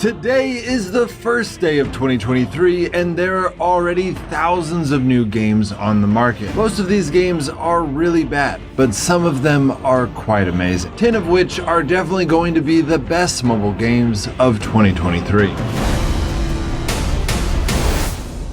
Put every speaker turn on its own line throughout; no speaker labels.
Today is the first day of 2023 and there are already thousands of new games on the market. Most of these games are really bad, but some of them are quite amazing. 10 of which are definitely going to be the best mobile games of 2023.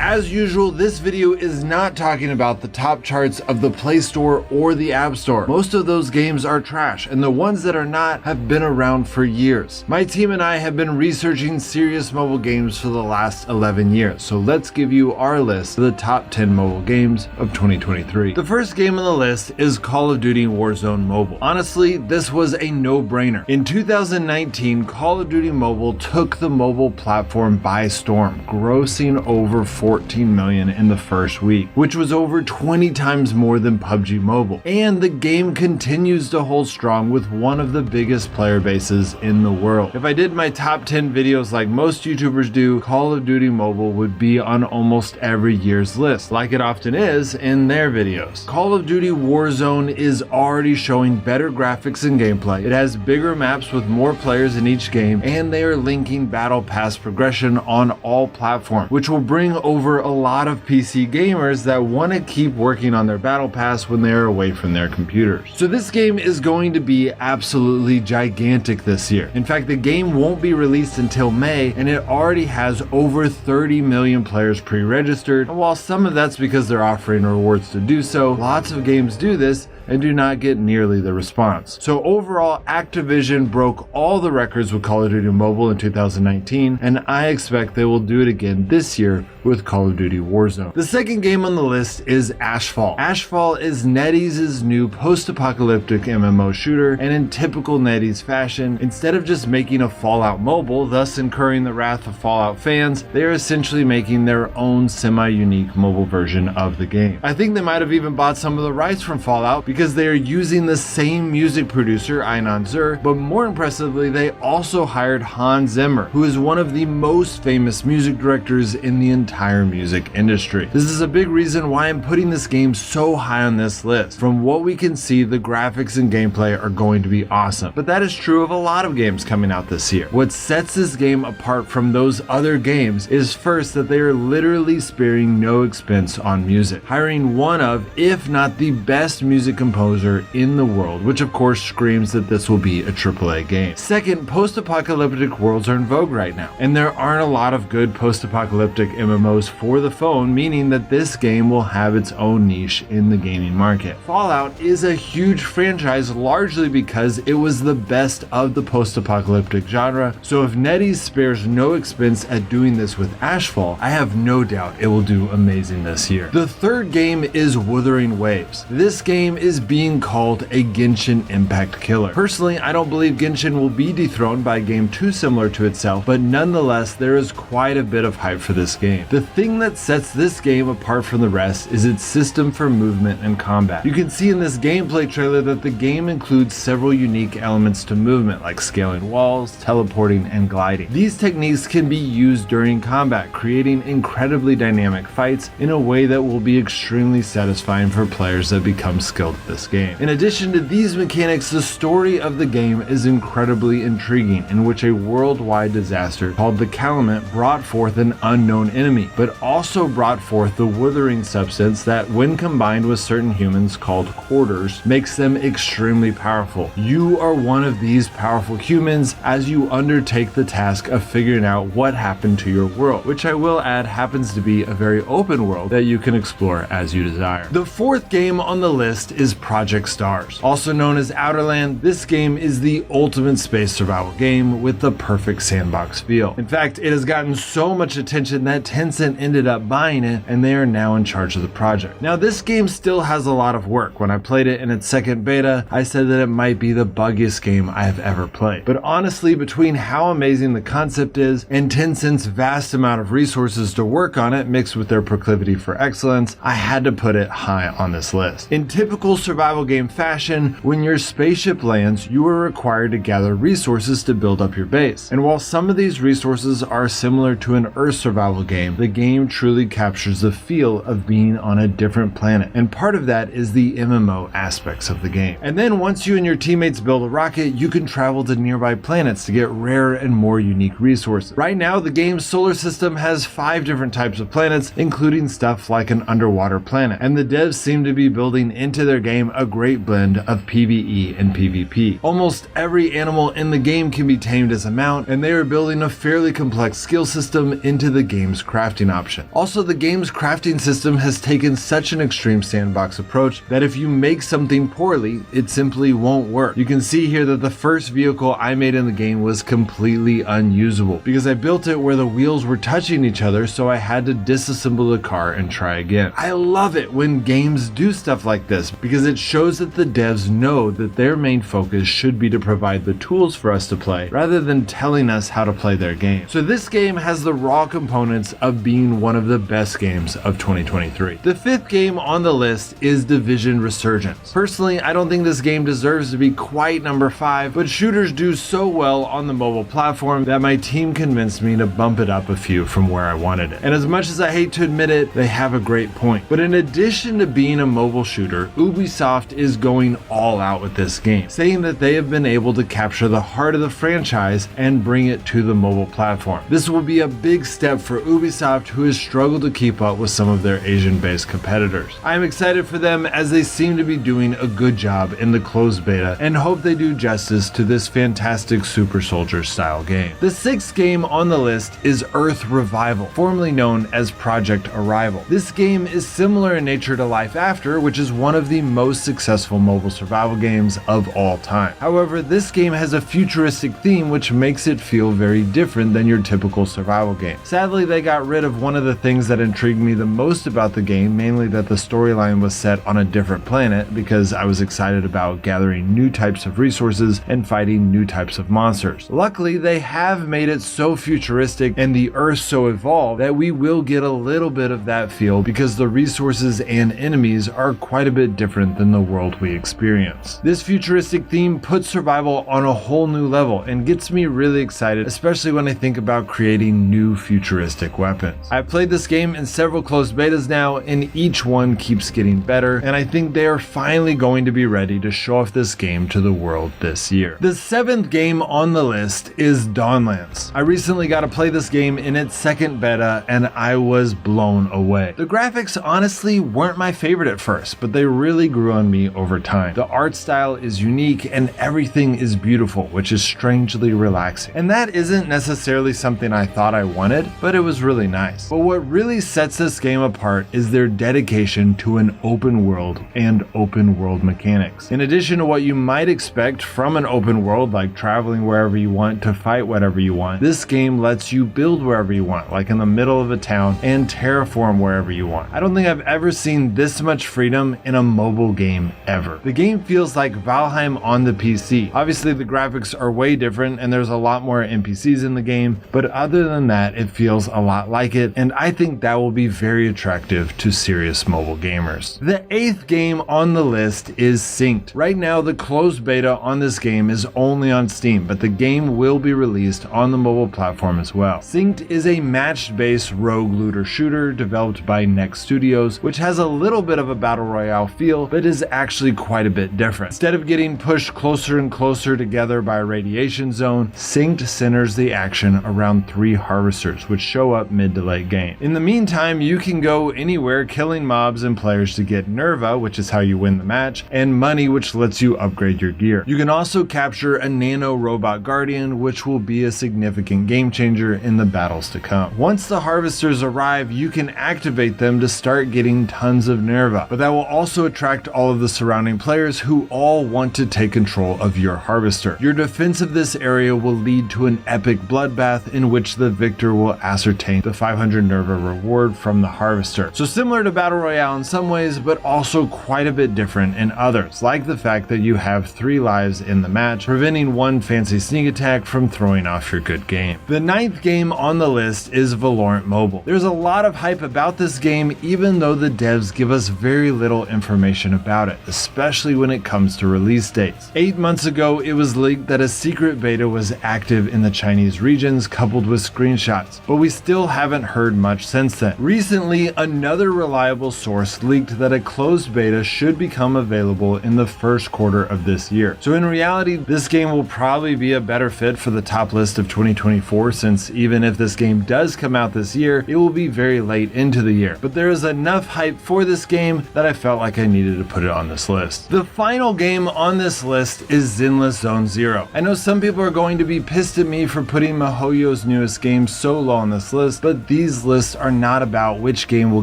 As usual, this video is not talking about the top charts of the Play Store or the App Store. Most of those games are trash, and the ones that are not have been around for years. My team and I have been researching serious mobile games for the last 11 years, so let's give you our list of the top 10 mobile games of 2023. The first game on the list is Call of Duty Warzone Mobile. Honestly, this was a no-brainer. In 2019, Call of Duty Mobile took the mobile platform by storm, grossing over 14 million in the first week, which was over 20 times more than PUBG Mobile. And the game continues to hold strong with one of the biggest player bases in the world. If I did my top 10 videos like most YouTubers do, Call of Duty Mobile would be on almost every year's list, like it often is in their videos. Call of Duty Warzone is already showing better graphics and gameplay. It has bigger maps with more players in each game, and they are linking Battle Pass progression on all platforms, which will bring over a lot of PC gamers that want to keep working on their Battle Pass when they are away from their computers. So this game is going to be absolutely gigantic this year. In fact, the game won't be released until May, and it already has over 30 million players pre-registered. And while some of that's because they're offering rewards to do so, lots of games do this and do not get nearly the response. So overall, Activision broke all the records with Call of Duty Mobile in 2019, and I expect they will do it again this year with Call of Duty Warzone. The second game on the list is Ashfall. Ashfall is NetEase's new post-apocalyptic MMO shooter, and in typical NetEase fashion, instead of just making a Fallout mobile, thus incurring the wrath of Fallout fans, they are essentially making their own semi-unique mobile version of the game. I think they might have even bought some of the rights from Fallout because they are using the same music producer, Einan Zur, but more impressively, they also hired Hans Zimmer, who is one of the most famous music directors in the entire music industry. This is a big reason why I'm putting this game so high on this list. From what we can see, the graphics and gameplay are going to be awesome, but that is true of a lot of games coming out this year. What sets this game apart from those other games is first that they are literally sparing no expense on music, hiring one of, if not the best music composer in the world, which of course screams that this will be a AAA game. Second, post-apocalyptic worlds are in vogue right now, and there aren't a lot of good post-apocalyptic MMOs for the phone, meaning that this game will have its own niche in the gaming market. Fallout is a huge franchise largely because it was the best of the post-apocalyptic genre, so if NetEase spares no expense at doing this with Ashfall, I have no doubt it will do amazing this year. The third game is Wuthering Waves. This game is being called a Genshin Impact killer. Personally, I don't believe Genshin will be dethroned by a game too similar to itself, but nonetheless, there is quite a bit of hype for this game. The thing that sets this game apart from the rest is its system for movement and combat. You can see in this gameplay trailer that the game includes several unique elements to movement, like scaling walls, teleporting, and gliding. These techniques can be used during combat, creating incredibly dynamic fights in a way that will be extremely satisfying for players that become skilled at this game. In addition to these mechanics, the story of the game is incredibly intriguing, in which a worldwide disaster called the Calumet brought forth an unknown enemy, but also brought forth the withering substance that, when combined with certain humans called quarters, makes them extremely powerful. You are one of these powerful humans as you undertake the task of figuring out what happened to your world, which I will add happens to be a very open world that you can explore as you desire. The fourth game on the list is Project Stars. Also known as Outerland, this game is the ultimate space survival game with the perfect sandbox feel. In fact, it has gotten so much attention that Tencent ended up buying it, and they are now in charge of the project. Now, this game still has a lot of work. When I played it in its second beta, I said that it might be the buggiest game I have ever played. But honestly, between how amazing the concept is and Tencent's vast amount of resources to work on it, mixed with their proclivity for excellence, I had to put it high on this list. In typical survival game fashion, when your spaceship lands, you are required to gather resources to build up your base. And while some of these resources are similar to an Earth survival game, the game truly captures the feel of being on a different planet. And part of that is the MMO aspects of the game. And then once you and your teammates build a rocket, you can travel to nearby planets to get rarer and more unique resources. Right now, the game's solar system has 5 different types of planets, including stuff like an underwater planet. And the devs seem to be building into their game a great blend of PvE and PvP. Almost every animal in the game can be tamed as a mount, and they are building a fairly complex skill system into the game's crafting option. Also, the game's crafting system has taken such an extreme sandbox approach that if you make something poorly, it simply won't work. You can see here that the first vehicle I made in the game was completely unusable because I built it where the wheels were touching each other, so I had to disassemble the car and try again. I love it when games do stuff like this because it shows that the devs know that their main focus should be to provide the tools for us to play rather than telling us how to play their game. So this game has the raw components of being one of the best games of 2023. The 5th game on the list is Division Resurgence. Personally, I don't think this game deserves to be quite number 5, but shooters do so well on the mobile platform that my team convinced me to bump it up a few from where I wanted it. And as much as I hate to admit it, they have a great point. But in addition to being a mobile shooter, Ubisoft is going all out with this game, saying that they have been able to capture the heart of the franchise and bring it to the mobile platform. This will be a big step for Ubisoft, who has struggled to keep up with some of their Asian-based competitors. I am excited for them as they seem to be doing a good job in the closed beta and hope they do justice to this fantastic Super Soldier style game. The 6th game on the list is Earth Revival, formerly known as Project Arrival. This game is similar in nature to Life After, which is one of the most successful mobile survival games of all time. However, this game has a futuristic theme which makes it feel very different than your typical survival game. Sadly, they got rid of one of the things that intrigued me the most about the game, mainly that the storyline was set on a different planet, because I was excited about gathering new types of resources and fighting new types of monsters. Luckily, they have made it so futuristic and the Earth so evolved that we will get a little bit of that feel because the resources and enemies are quite a bit different than the world we experience. This futuristic theme puts survival on a whole new level and gets me really excited, especially when I think about creating new futuristic weapons. I've played this game in several closed betas now, and each one keeps getting better, and I think they are finally going to be ready to show off this game to the world this year. The 7th game on the list is Dawnlands. I recently got to play this game in its 2nd beta, and I was blown away. The graphics honestly weren't my favorite at first, but they really grew on me over time. The art style is unique and everything is beautiful, which is strangely relaxing. And that isn't necessarily something I thought I wanted, but it was really nice. But what really sets this game apart is their dedication to an open world and open world mechanics. In addition to what you might expect from an open world, like traveling wherever you want to fight whatever you want, this game lets you build wherever you want, like in the middle of a town, and terraform wherever you want. I don't think I've ever seen this much freedom in a mobile game ever. The game feels like Valheim on the PC. Obviously the graphics are way different and there's a lot more NPCs in the game, but other than that it feels a lot like it, and I think that will be very attractive to serious mobile gamers. The 8th game on the list is Synced. Right now the closed beta on this game is only on Steam, but the game will be released on the mobile platform as well. Synced is a match-based rogue looter shooter developed by Next Studios, which has a little bit of a battle royale feel, but is actually quite a bit different. Instead of getting pushed closer and closer together by a radiation zone, Synced centers the action around 3 harvesters, which show up mid to late game. In the meantime, you can go anywhere killing mobs and players to get Nerva, which is how you win the match, and money, which lets you upgrade your gear. You can also capture a nano robot guardian, which will be a significant game changer in the battles to come. Once the harvesters arrive, you can activate them to start getting tons of Nerva, but that will also attract all of the surrounding players who all want to take control of your harvester. Your defense of this area will lead to an epic bloodbath in which the victor will ascertain the 500 Nerva reward from the harvester. So similar to Battle Royale in some ways, but also quite a bit different in others, like the fact that you have 3 lives in the match, preventing one fancy sneak attack from throwing off your good game. The 9th game on the list is Valorant Mobile. There's a lot of hype about this game, even though the devs give us very little information information about it, especially when it comes to release dates. 8 months ago, it was leaked that a secret beta was active in the Chinese regions, coupled with screenshots, but we still haven't heard much since then. Recently, another reliable source leaked that a closed beta should become available in the first quarter of this year. So in reality, this game will probably be a better fit for the top list of 2024, since even if this game does come out this year, it will be very late into the year. But there is enough hype for this game that I felt like I needed to put it on this list. The final game on this list is Zenless Zone Zero. I know some people are going to be pissed at me for putting miHoYo's newest game so low on this list, but these lists are not about which game will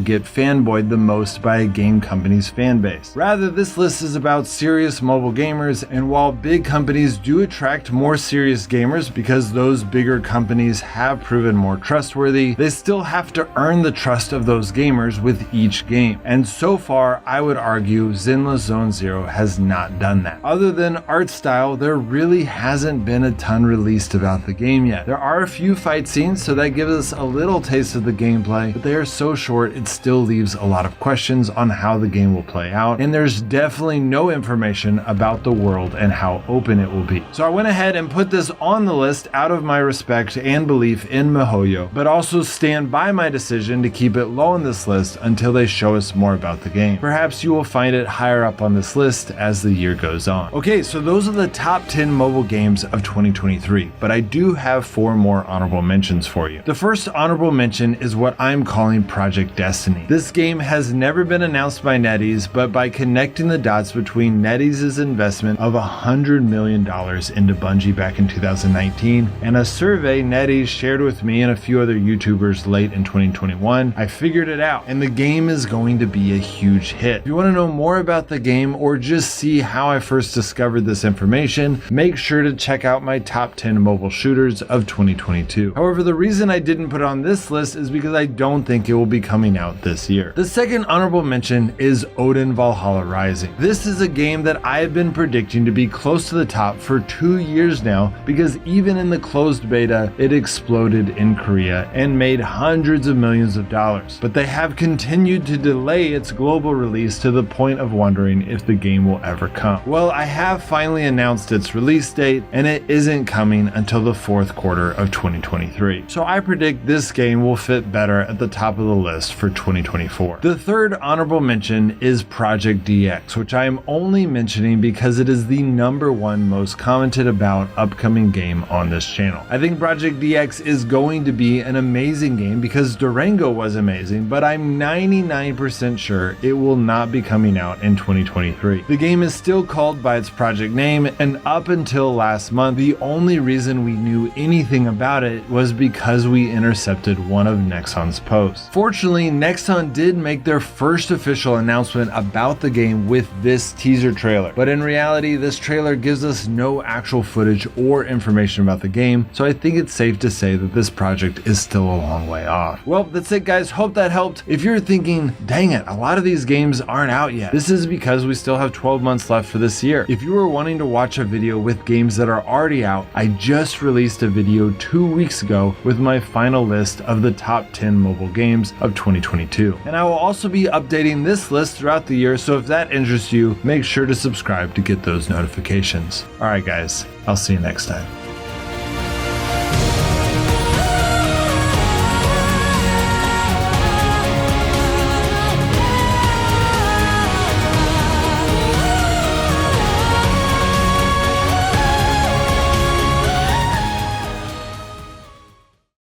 get fanboyed the most by a game company's fan base. Rather, this list is about serious mobile gamers, and while big companies do attract more serious gamers because those bigger companies have proven more trustworthy, they still have to earn the trust of those gamers with each game. And so far, I would argue Zenless Zone Zero has not done that. Other than art style, there really hasn't been a ton released about the game yet. There are a few fight scenes, so that gives us a little taste of the gameplay, but they are so short it still leaves a lot of questions on how the game will play out, and there's definitely no information about the world and how open it will be. So I went ahead and put this on the list out of my respect and belief in miHoYo, but also stand by my decision to keep it low on this list until they show us more about the game. Perhaps you will find it higher up on this list as the year goes on. Okay, so those are the top 10 mobile games of 2023, but I do have 4 more honorable mentions for you. The first honorable mention is what I'm calling Project Destiny. This game has never been announced by NetEase, but by connecting the dots between NetEase's investment of $100 million into Bungie back in 2019 and a survey NetEase shared with me and a few other YouTubers late in 2021, I figured it out, and the game is going to be a huge hit. If you want to know more about the game or just see how I first discovered this information, make sure to check out my top 10 mobile shooters of 2022. However, the reason I didn't put it on this list is because I don't think it will be coming out this year. The second honorable mention is Odin Valhalla Rising. This is a game that I have been predicting to be close to the top for 2 years now, because even in the closed beta, it exploded in Korea and made hundreds of millions of dollars. But they have continued to delay its global release to the point of wondering if the game will ever come. Well, I have finally announced its release date, and it isn't coming until the fourth quarter of 2023. So I predict this game will fit better at the top of the list for 2024. The third honorable mention is Project DX, which I am only mentioning because it is the #1 most commented about upcoming game on this channel. I think Project DX is going to be an amazing game because Durango was amazing, but I'm 99% sure it will not be coming out in 2023. The game is still called by its project name, and up until last month, the only reason we knew anything about it was because we intercepted one of Nexon's posts. Fortunately, Nexon did make their first official announcement about the game with this teaser trailer, but in reality, this trailer gives us no actual footage or information about the game, so I think it's safe to say that this project is still a long way off. Well, that's it guys, hope that helped. If you're thinking, dang it, a lot of these games aren't out yet, this is because we still have 12 months left for this year. If you were wanting to watch a video with games that are already out, I just released a video 2 weeks ago with my final list of the top 10 mobile games of 2022. And I will also be updating this list throughout the year, so if that interests you, make sure to subscribe to get those notifications. Alright guys, I'll see you next time.